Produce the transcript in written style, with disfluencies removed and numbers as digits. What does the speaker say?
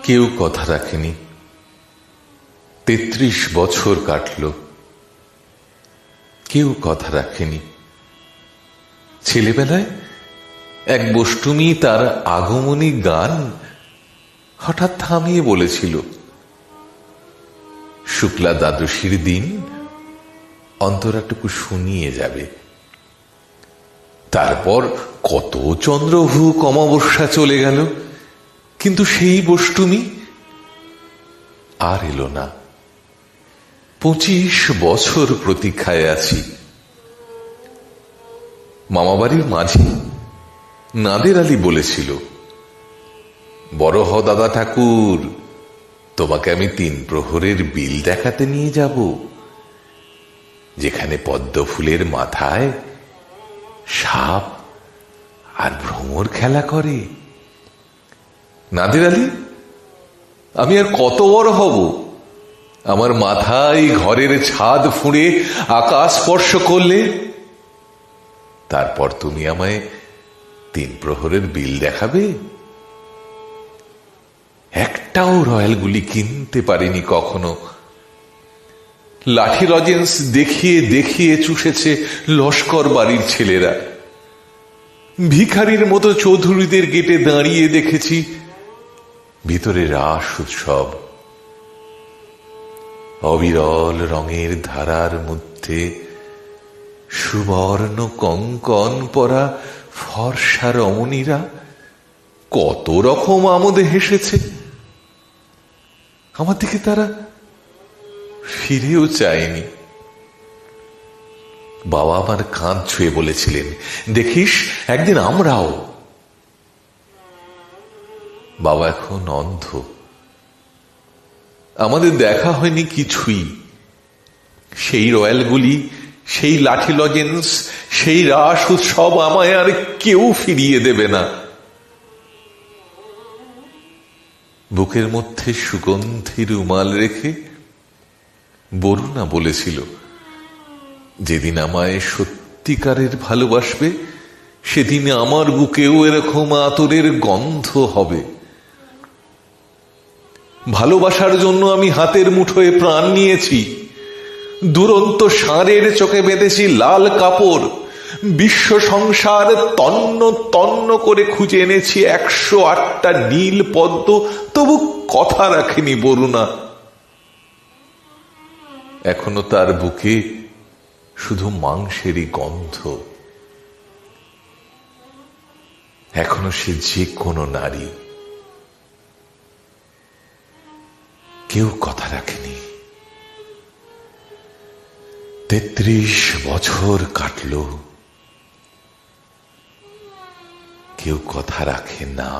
কেউ কথা রাখেনি। ৩৩ বছর কাটল, কেউ কথা রাখেনি। ছেলেবেলায় এক বষ্টমী তার আগমনী গান হঠাৎ থামিয়ে বলেছিল, শুক্লা দ্বাদশীর দিন অন্তরাটুকু শুনিয়ে যাবে। তারপর কত চন্দ্রভূক অমাবস্যা চলে গেল, কিন্তু সেই বষ্টমী আর এলো না। 25 বছর প্রতীক্ষায় আছি। মামাবাড়ির মাঝি নাদের আলী বলেছিল, বড় হ দাদা ঠাকুর, তোমাকে আমি 3 প্রহরের বিল দেখাতে নিয়ে যাব, যেখানে পদ্ম ফুলের মাথায় সাপ আর ভ্রমর খেলা করে। নাদের আলী, আমি আর কত বড় হব? আমার মাথায় ঘরের ছাদ ফুঁড়ে আকাশ স্পর্শ করলে তারপর তুমি আমায় 3 প্রহরের বিল দেখাবে? একটাও রয়্যালগুলি কিনতে পারিনি কখনো। লাঠি লজেন্স দেখিয়ে দেখিয়ে চুষেছে লস্কর বাড়ির ছেলেরা। ভিখারির মতো চৌধুরীদের গেটে দাঁড়িয়ে দেখেছি ভিতরে রাস উৎসব। অবিরল রঙের ধারার মধ্যে সুবর্ণ কঙ্কন পরা ফর্সা রমণীরা কত রকম আমোদে হেসেছে। আমার দিকে তারা ফিরেও চায়নি। বাবা আমার কাঁধ ছুঁয়ে বলেছিলেন, দেখিস একদিন আমরাও। বাবা এখন অন্ধ, আমাদের দেখা হয়নি কিছুই। সেই রয়্যালগুলি, সেই লাঠি লজেন্স, সেই রাস উৎসব আমায় আর কেউ ফিরিয়ে দেবে না। বুকের মধ্যে সুগন্ধি রুমাল রেখে বরুণা বলেছিল, যেদিন আমায় সত্যিকারের ভালোবাসবে সেদিন আমার বুকেও এরকম আতরের গন্ধ হবে। ভালোবাসার জন্য আমি হাতের মুঠোয় প্রাণ নিয়েছি। দুরন্ত ষাঁড়ের চোখে বেঁধেছি লাল কাপড়। বিশ্ব সংসার তন্ন তন্ন করে খুঁজে এনেছি 108টা নীল পদ্ম, তবু কথা রাখেনি বরুণা। এখনো তার বুকে শুধু মাংসেরই গন্ধ। এখনো সে যে কোনো নারী। কেউ কথা রাখেনি। 33 বছর কাটল, কেউ কথা রাখে না।